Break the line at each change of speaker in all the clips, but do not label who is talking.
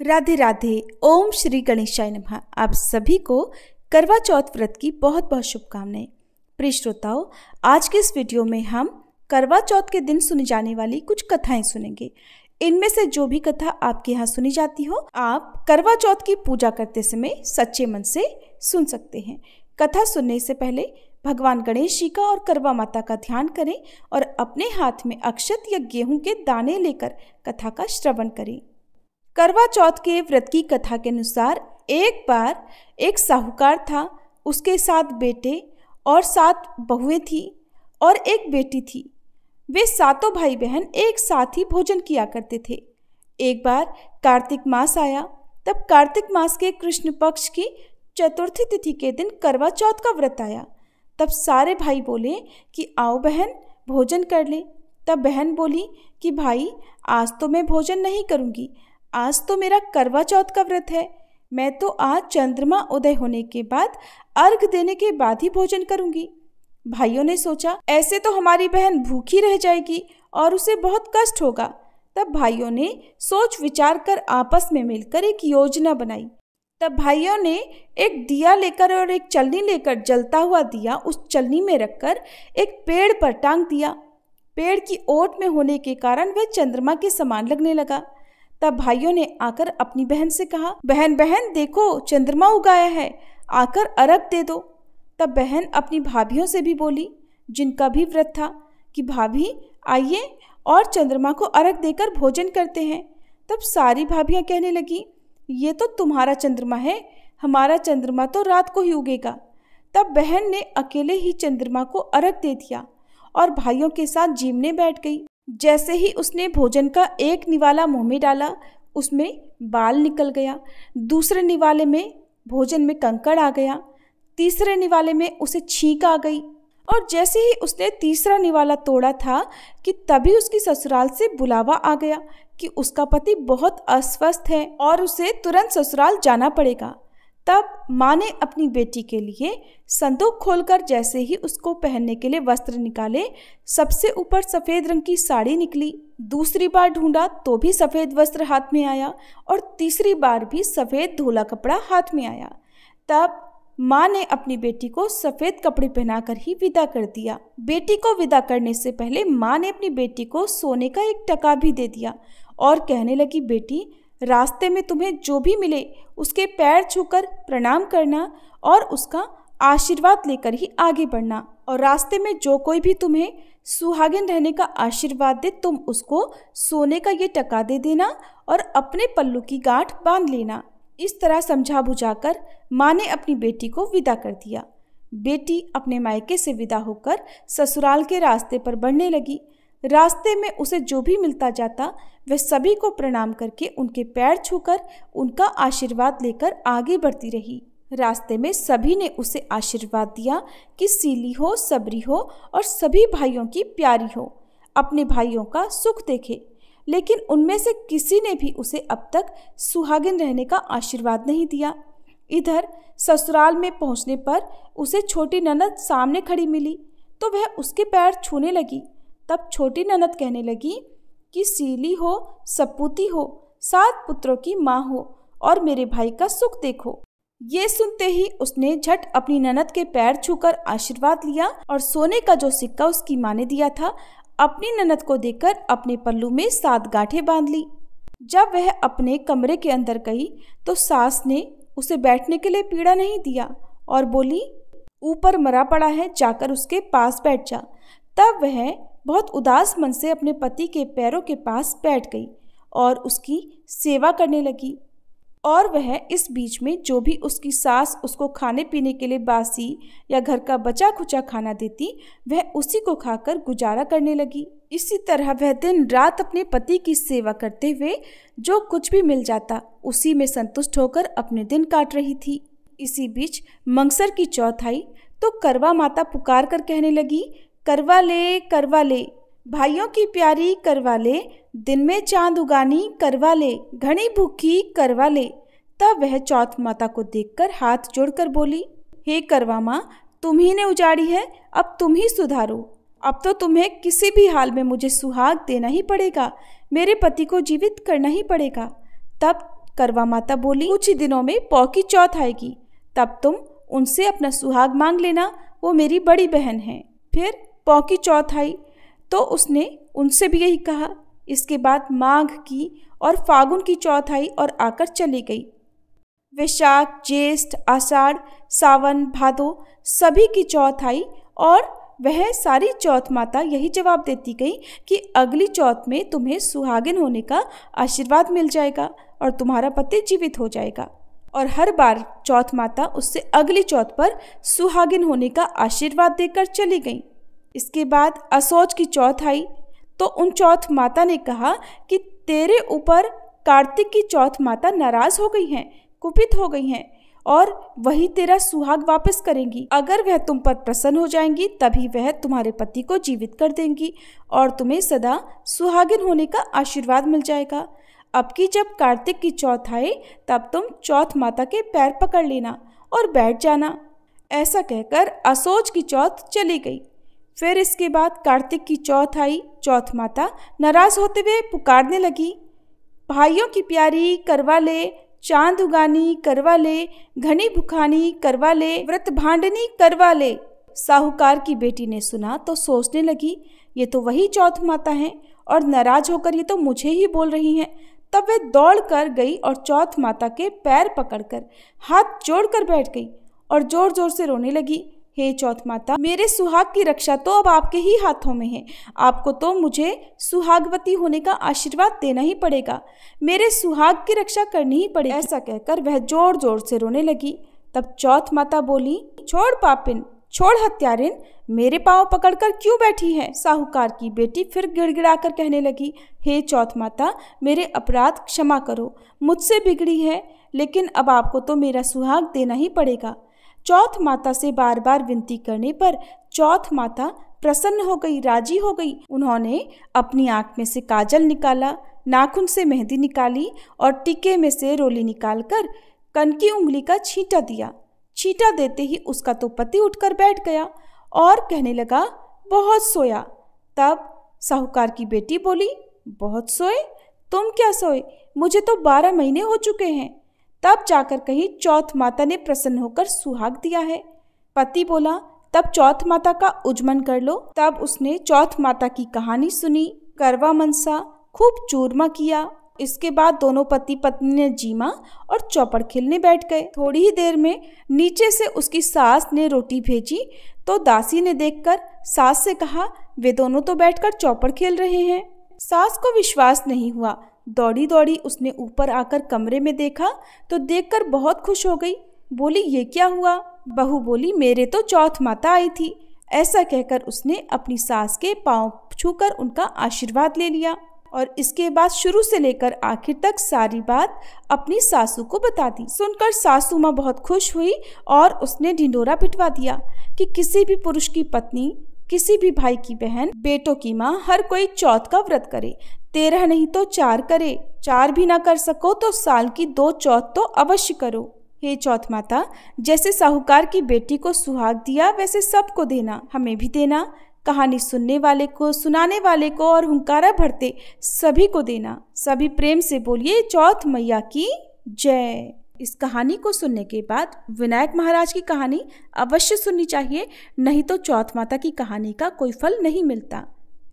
राधे राधे। ओम श्री गणेशाय नमः। आप सभी को करवा चौथ व्रत की बहुत बहुत शुभकामनाएं। प्रिय श्रोताओं, आज के इस वीडियो में हम करवा चौथ के दिन सुनी जाने वाली कुछ कथाएं सुनेंगे। इनमें से जो भी कथा आपके यहाँ सुनी जाती हो, आप करवा चौथ की पूजा करते समय सच्चे मन से सुन सकते हैं। कथा सुनने से पहले भगवान गणेश जी का और करवा माता का ध्यान करें और अपने हाथ में अक्षत या गेहूं के दाने लेकर कथा का श्रवण करें। करवा चौथ के व्रत की कथा के अनुसार एक बार एक साहूकार था। उसके 7 बेटे और 7 बहुएं थी और एक बेटी थी। वे सातों भाई बहन एक साथ ही भोजन किया करते थे। एक बार कार्तिक मास आया। तब कार्तिक मास के कृष्ण पक्ष की चतुर्थी तिथि के दिन करवा चौथ का व्रत आया। तब सारे भाई बोले कि आओ बहन भोजन कर ले। तब बहन बोली कि भाई आज तो मैं भोजन नहीं करूँगी, आज तो मेरा करवा चौथ का व्रत है। मैं तो आज चंद्रमा उदय होने के बाद अर्घ देने के बाद ही भोजन करूंगी। भाइयों ने सोचा ऐसे तो हमारी बहन भूखी रह जाएगी और उसे बहुत कष्ट होगा। तब भाइयों ने सोच विचार कर आपस में मिलकर एक योजना बनाई। तब भाइयों ने एक दिया लेकर और एक चलनी लेकर जलता हुआ दिया उस चलनी में रखकर एक पेड़ पर टांग दिया। पेड़ की ओट में होने के कारण वह चंद्रमा के समान लगने लगा। तब भाइयों ने आकर अपनी बहन से कहा, बहन बहन देखो चंद्रमा उगाया है, आकर अर्घ दे दो। तब बहन अपनी भाभियों से भी बोली जिनका भी व्रत था कि भाभी आइए और चंद्रमा को अर्घ देकर भोजन करते हैं। तब सारी भाभियां कहने लगी ये तो तुम्हारा चंद्रमा है, हमारा चंद्रमा तो रात को ही उगेगा। तब बहन ने अकेले ही चंद्रमा को अर्घ दे दिया और भाइयों के साथ जीमने बैठ गई। जैसे ही उसने भोजन का एक निवाला मुंह में डाला, उसमें बाल निकल गया। दूसरे निवाले में भोजन में कंकड़ आ गया। तीसरे निवाले में उसे छींक आ गई। और जैसे ही उसने तीसरा निवाला तोड़ा था कि तभी उसकी ससुराल से बुलावा आ गया कि उसका पति बहुत अस्वस्थ है और उसे तुरंत ससुराल जाना पड़ेगा। तब माँ ने अपनी बेटी के लिए संदूक खोलकर जैसे ही उसको पहनने के लिए वस्त्र निकाले, सबसे ऊपर सफ़ेद रंग की साड़ी निकली। दूसरी बार ढूंढा तो भी सफ़ेद वस्त्र हाथ में आया और तीसरी बार भी सफ़ेद धोला कपड़ा हाथ में आया। तब माँ ने अपनी बेटी को सफ़ेद कपड़े पहनाकर ही विदा कर दिया। बेटी को विदा करने से पहले माँ ने अपनी बेटी को सोने का एक टका भी दे दिया और कहने लगी, बेटी रास्ते में तुम्हें जो भी मिले उसके पैर छूकर प्रणाम करना और उसका आशीर्वाद लेकर ही आगे बढ़ना। और रास्ते में जो कोई भी तुम्हें सुहागिन रहने का आशीर्वाद दे, तुम उसको सोने का ये टका दे देना और अपने पल्लू की गांठ बांध लेना। इस तरह समझा बुझाकर माँ ने अपनी बेटी को विदा कर दिया। बेटी अपने मायके से विदा होकर ससुराल के रास्ते पर बढ़ने लगी। रास्ते में उसे जो भी मिलता जाता वह सभी को प्रणाम करके उनके पैर छूकर उनका आशीर्वाद लेकर आगे बढ़ती रही। रास्ते में सभी ने उसे आशीर्वाद दिया कि सीली हो, सबरी हो और सभी भाइयों की प्यारी हो, अपने भाइयों का सुख देखे। लेकिन उनमें से किसी ने भी उसे अब तक सुहागिन रहने का आशीर्वाद नहीं दिया। इधर ससुराल में पहुंचने पर उसे छोटी ननद सामने खड़ी मिली तो वह उसके पैर छूने लगी। तब छोटी ननद कहने लगी कि सीली हो, सपूती हो, 7 पुत्रों की माँ हो और मेरे भाई का सुख देखो। ये सुनते ही उसने झट अपनी ननद के पैर छूकर आशीर्वाद लिया और सोने का जो सिक्का उसकी माँ ने दिया था अपनी ननद को देकर अपने पल्लू में 7 गांठें बांध ली। जब वह अपने कमरे के अंदर गई तो सास ने उसे बैठने के लिए पीड़ा नहीं दिया और बोली ऊपर मरा पड़ा है, जाकर उसके पास बैठ जा। तब वह बहुत उदास मन से अपने पति के पैरों के पास बैठ गई और उसकी सेवा करने लगी। और वह इस बीच में जो भी उसकी सास उसको खाने पीने के लिए बासी या घर का बचा खुचा खाना देती वह उसी को खाकर गुजारा करने लगी। इसी तरह वह दिन रात अपने पति की सेवा करते हुए जो कुछ भी मिल जाता उसी में संतुष्ट होकर अपने दिन काट रही थी। इसी बीच मंगसर की चौथ आई तो करवा माता पुकार कर कहने लगी, करवा ले, करवा ले, भाइयों की प्यारी करवा ले, दिन में चांद उगानी करवा ले, घनी भूखी करवा ले। तब वह चौथ माता को देखकर हाथ जोड़कर बोली, हे करवा माँ, तुम ही ने उजाड़ी है, अब तुम ही सुधारो। अब तो तुम्हें किसी भी हाल में मुझे सुहाग देना ही पड़ेगा, मेरे पति को जीवित करना ही पड़ेगा। तब करवा माता बोली, कुछ ही दिनों में पौ की चौथ आएगी, तब तुम उनसे अपना सुहाग मांग लेना, वो मेरी बड़ी बहन है। फिर पौ की चौथ आई तो उसने उनसे भी यही कहा। इसके बाद माघ की और फागुन की चौथ आई और आकर चली गई। वैशाख, ज्येष्ठ, आषाढ़, सावन, भादो सभी की चौथ आई और वह सारी चौथ माता यही जवाब देती गई कि अगली चौथ में तुम्हें सुहागिन होने का आशीर्वाद मिल जाएगा और तुम्हारा पति जीवित हो जाएगा। और हर बार चौथ माता उससे अगली चौथ पर सुहागिन होने का आशीर्वाद देकर चली गई। इसके बाद असोज की चौथ आई तो उन चौथ माता ने कहा कि तेरे ऊपर कार्तिक की चौथ माता नाराज हो गई हैं, कुपित हो गई हैं और वही तेरा सुहाग वापस करेंगी। अगर वह तुम पर प्रसन्न हो जाएंगी तभी वह तुम्हारे पति को जीवित कर देंगी और तुम्हें सदा सुहागिन होने का आशीर्वाद मिल जाएगा। अब की जब कार्तिक की चौथ आए तब तुम चौथ माता के पैर पकड़ लेना और बैठ जाना। ऐसा कहकर असोज की चौथ चली गई। फिर इसके बाद कार्तिक की चौथ आई। चौथ माता नाराज होते हुए पुकारने लगी, भाइयों की प्यारी करवा ले, चांद उगानी करवा ले, घनी भुखानी करवा ले, व्रत भांडनी करवा ले। साहूकार की बेटी ने सुना तो सोचने लगी, ये तो वही चौथ माता हैं और नाराज होकर ये तो मुझे ही बोल रही हैं। तब वह दौड़ कर गई और चौथ माता के पैर पकड़कर हाथ जोड़कर बैठ गई और जोर जोर से रोने लगी, हे चौथ माता, मेरे सुहाग की रक्षा तो अब आपके ही हाथों में है। आपको तो मुझे सुहागवती होने का आशीर्वाद देना ही पड़ेगा, मेरे सुहाग की रक्षा करनी ही पड़ेगी। ऐसा कहकर वह जोर जोर से रोने लगी। तब चौथ माता बोली, छोड़ पापिन, छोड़ हत्यारिन, मेरे पांव पकड़कर क्यों बैठी है। साहूकार की बेटी फिर गिड़गिड़ाकर कहने लगी, हे चौथ माता, मेरे अपराध क्षमा करो, मुझसे बिगड़ी है, लेकिन अब आपको तो मेरा सुहाग देना ही पड़ेगा। चौथ माता से बार बार विनती करने पर चौथ माता प्रसन्न हो गई, राजी हो गई। उन्होंने अपनी आंख में से काजल निकाला, नाखून से मेहंदी निकाली और टीके में से रोली निकालकर कनकी उंगली का छींटा दिया। छींटा देते ही उसका तो पति उठकर बैठ गया और कहने लगा, बहुत सोया। तब साहूकार की बेटी बोली, बहुत सोए? तुम क्या सोए? मुझे तो 12 महीने हो चुके हैं। तब जाकर कहीं चौथ माता ने प्रसन्न होकर सुहाग दिया है। पति बोला, तब चौथ माता का उज्जमन कर लो। तब उसने चौथ माता की कहानी सुनी, करवा मनसा, खूब चूरमा किया। इसके बाद दोनों पति पत्नी ने जीमा और चौपड़ खेलने बैठ गए। थोड़ी ही देर में नीचे से उसकी सास ने रोटी भेजी तो दासी ने देखकर सास से कहा, वे दोनों तो बैठकर चौपड़ खेल रहे हैं। सास को विश्वास नहीं हुआ। दौड़ी दौड़ी उसने ऊपर आकर कमरे में देखा तो देखकर बहुत खुश हो गई। बोली, ये क्या हुआ? बहू बोली, मेरे तो चौथ माता आई थी। ऐसा कहकर उसने अपनी सास के पांव छूकर उनका आशीर्वाद ले लिया और इसके बाद शुरू से लेकर आखिर तक सारी बात अपनी सासू को बता दी। सुनकर सासू माँ बहुत खुश हुई और उसने ढिंढोरा पिटवा दिया कि किसी भी पुरुष की पत्नी, किसी भी भाई की बहन, बेटों की माँ, हर कोई चौथ का व्रत करे। 13 नहीं तो 4 करे। 4 भी ना कर सको तो साल की 2 चौथ तो अवश्य करो। हे चौथ माता, जैसे साहूकार की बेटी को सुहाग दिया वैसे सबको देना, हमें भी देना। कहानी सुनने वाले को, सुनाने वाले को और हुंकारा भरते सभी को देना। सभी प्रेम से बोलिए, चौथ मैया की जय। इस कहानी को सुनने के बाद विनायक महाराज की कहानी अवश्य सुननी चाहिए, नहीं तो चौथ माता की कहानी का कोई फल नहीं मिलता।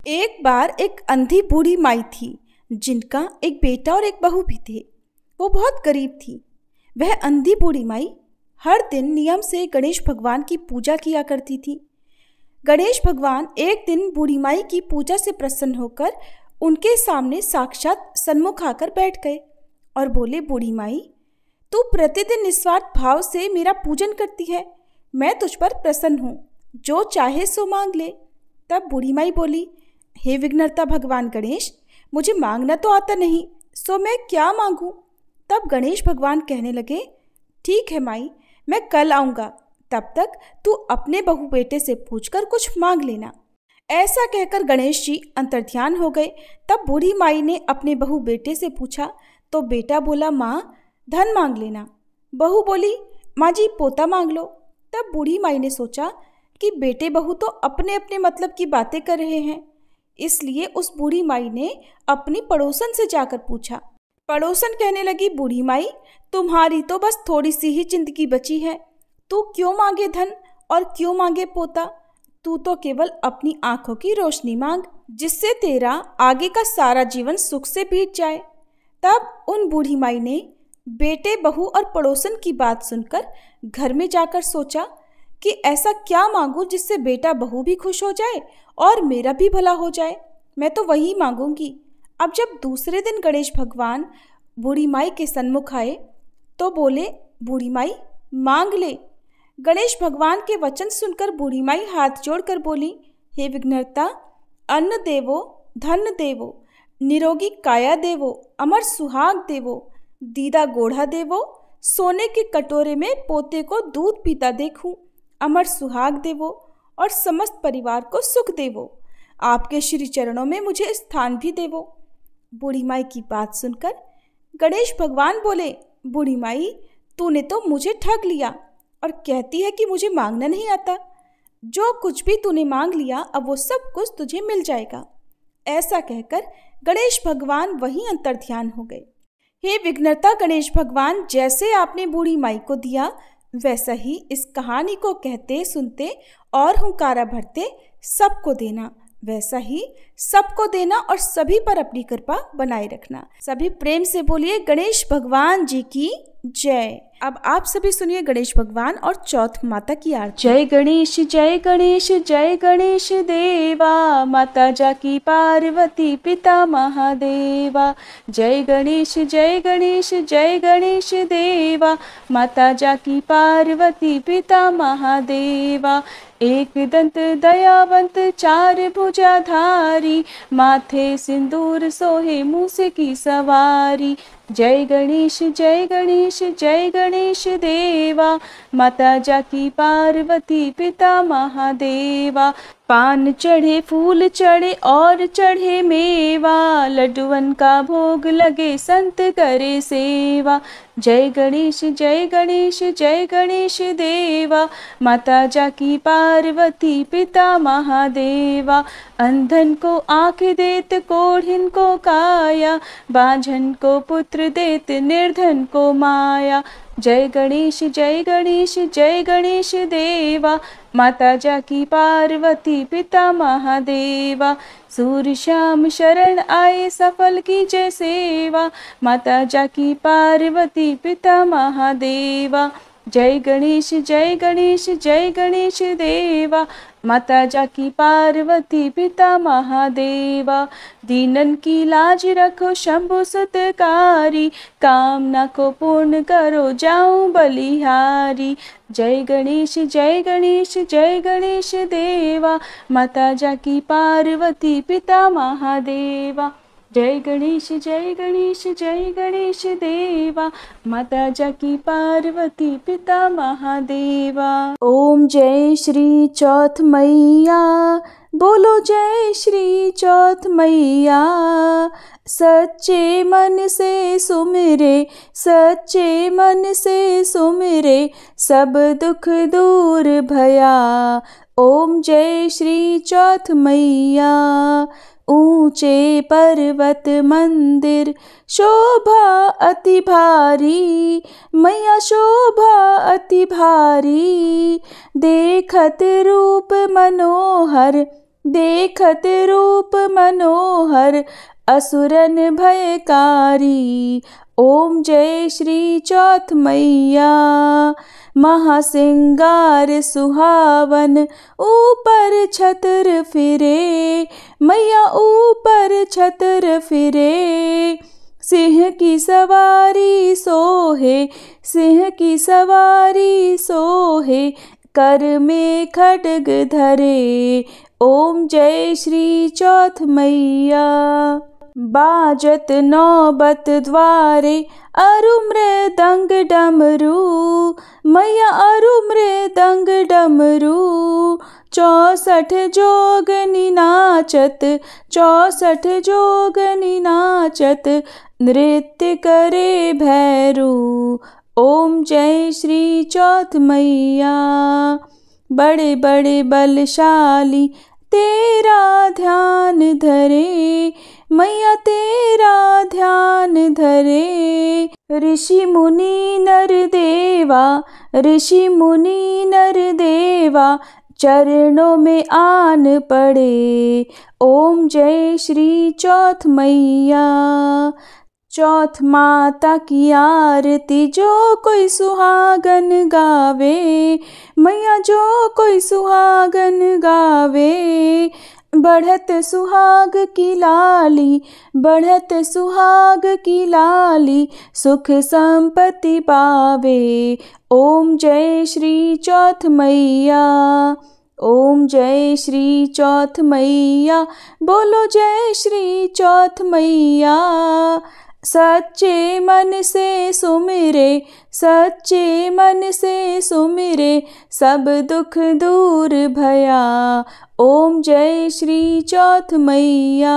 एक बार एक अंधी बूढ़ी माई थी जिनका एक बेटा और एक बहू भी थे। वो बहुत गरीब थी। वह अंधी बूढ़ी माई हर दिन नियम से गणेश भगवान की पूजा किया करती थी। गणेश भगवान एक दिन बूढ़ी माई की पूजा से प्रसन्न होकर उनके सामने साक्षात सन्मुख आकर बैठ गए और बोले, बूढ़ी माई, तू प्रतिदिन निस्वार्थ भाव से मेरा पूजन करती है, मैं तुझ पर प्रसन्न हूँ, जो चाहे सो मांग ले। तब बूढ़ी माई बोली, हे विघ्नहर्ता भगवान गणेश, मुझे मांगना तो आता नहीं, सो मैं क्या मांगूं? तब गणेश भगवान कहने लगे, ठीक है माई, मैं कल आऊँगा, तब तक तू अपने बहू बेटे से पूछकर कुछ मांग लेना। ऐसा कहकर गणेश जी अंतर्ध्यान हो गए। तब बूढ़ी माई ने अपने बहू बेटे से पूछा तो बेटा बोला, माँ धन मांग लेना। बहू बोली, माँ जी पोता मांग लो। तब बूढ़ी माई ने सोचा कि बेटे बहू तो अपने अपने मतलब की बातें कर रहे हैं, इसलिए उस बूढ़ी माई ने अपनी पड़ोसन से जाकर पूछा, पड़ोसन कहने लगी, बूढ़ी माई तुम्हारी तो बस थोड़ी सी ही जिंदगी बची है, तू क्यों मांगे धन और क्यों मांगे पोता, तू तो केवल अपनी आंखों की रोशनी मांग, जिससे तेरा आगे का सारा जीवन सुख से बीत जाए। तब उन बूढ़ी माई ने बेटे, बहू और पड़ोसन की बात सुनकर घर में जाकर सोचा कि ऐसा क्या मांगूं जिससे बेटा बहू भी खुश हो जाए और मेरा भी भला हो जाए। मैं तो वही मांगूंगी। अब जब दूसरे दिन गणेश भगवान बूढ़ी माई के सन्मुख आए तो बोले, बूढ़ी माई मांग ले। गणेश भगवान के वचन सुनकर बूढ़ी माई हाथ जोड़कर बोली, हे विघ्नहर्ता, अन्न देवो, धन देवो, निरोगी काया देवो, अमर सुहाग देवो, दीदा गोढ़ा देवो, सोने के कटोरे में पोते को दूध पीता देखूं, अमर सुहाग देवो और समस्त परिवार को सुख देवो, आपके श्री चरणों में मुझे स्थान भी देवो। बूढ़ी माई की बात सुनकर गणेश भगवान बोले, बूढ़ी माई तूने तो मुझे ठग लिया और कहती है कि मुझे मांगना नहीं आता। जो कुछ भी तूने मांग लिया अब वो सब कुछ तुझे मिल जाएगा। ऐसा कहकर गणेश भगवान वहीं अंतर्ध्यान हो गए। हे विघ्नहर्ता गणेश भगवान, जैसे आपने बूढ़ी माई को दिया वैसा ही इस कहानी को कहते सुनते और हुंकारा भरते सबको देना, वैसा ही सबको देना और सभी पर अपनी कृपा बनाए रखना। सभी प्रेम से बोलिए गणेश भगवान जी की जय। अब आप सभी सुनिए गणेश भगवान और चौथ माता की आरती।
जय गणेश जय गणेश जय गणेश देवा, माता जाकी पार्वती पिता महादेवा। जय गणेश जय गणेश जय गणेश देवा, माता जाकी पार्वती पिता महादेवा। एक दंत दयावंत चार भुजाधारी, माथे सिंदूर सोहे मूस की सवारी। जय गणेश जय गणेश जय गणेश देवा, माता जाकी पार्वती पिता महादेवा। पान चढ़े फूल चढ़े और चढ़े मेवा, लड्डुअन का भोग लगे संत करे सेवा। जय गणेश जय गणेश जय गणेश देवा, माता जाकी पार्वती पिता महादेवा। अंधन को आँख देत कोढ़िन को काया, बांझन को पुत्र देत निर्धन को माया। जय गणेश जय गणेश जय गणेश देवा, माता जाकी पार्वती पिता महादेवा। सूर्य श्याम शरण आए सफल की जय सेवा, माता जाकी पार्वती पिता महादेवा। जय गणेश जय गणेश जय गणेश देवा, माता जाकी पार्वती पिता महादेवा। दीनन की लाज रखो शंभु सुतकारी, कामना को पूर्ण करो जाऊं बलिहारी। जय गणेश जय गणेश जय गणेश देवा, माता जाकी पार्वती पिता महादेवा। जय गणेश जय गणेश जय गणेश देवा, माता जाकी पार्वती पिता महादेवा।
ओम जय श्री चौथ मैया, बोलो जय श्री चौथ मैया। सच्चे मन से सुमिरे, सच्चे मन से सुमिरे, सब दुख दूर भया। ओम जय श्री चौथ मैया। ऊंचे पर्वत मंदिर शोभा अति भारी, मैया शोभा अति भारी। देखत रूप मनोहर, देखत रूप मनोहर, असुरन भयकारी। ओम जय श्री चौथ मैया। महासिंगार सुहावन ऊपर छतर फिरे, मैया ऊपर छतर फिरे। सिंह की सवारी सोहे, सिंह की सवारी सोहे, कर में खड्ग धरे। ओम जय श्री चौथ मैया। बाजत नौबत द्वारे अरु मृदंग डमरू, मैया अरु मृदंग डमरू। 64 जोगनी नाचत, 64 जोगनी नाचत, नृत्य करे भैरू। ओम जय श्री चौथ मैया। बड़े बड़े बलशाली तेरा ध्यान धरे,
मैया तेरा ध्यान धरे। ऋषि मुनि नर देवा, ऋषि मुनि नर देवा, चरणों में आन पड़े। ओम जय श्री चौथ मैया। चौथ माता की आरती जो कोई सुहागन गावे, मैया जो कोई सुहागन गावे। बढ़त सुहाग की लाली, बढ़त सुहाग की लाली, सुख संपत्ति पावे। ओम जय श्री चौथ मैया, ओम जय श्री चौथ मैया, बोलो जय श्री चौथ मैया। सच्चे मन से सुमिरे, सच्चे मन से सुमिरे, सब दुख दूर भया। ओम जय श्री चौथ मैया।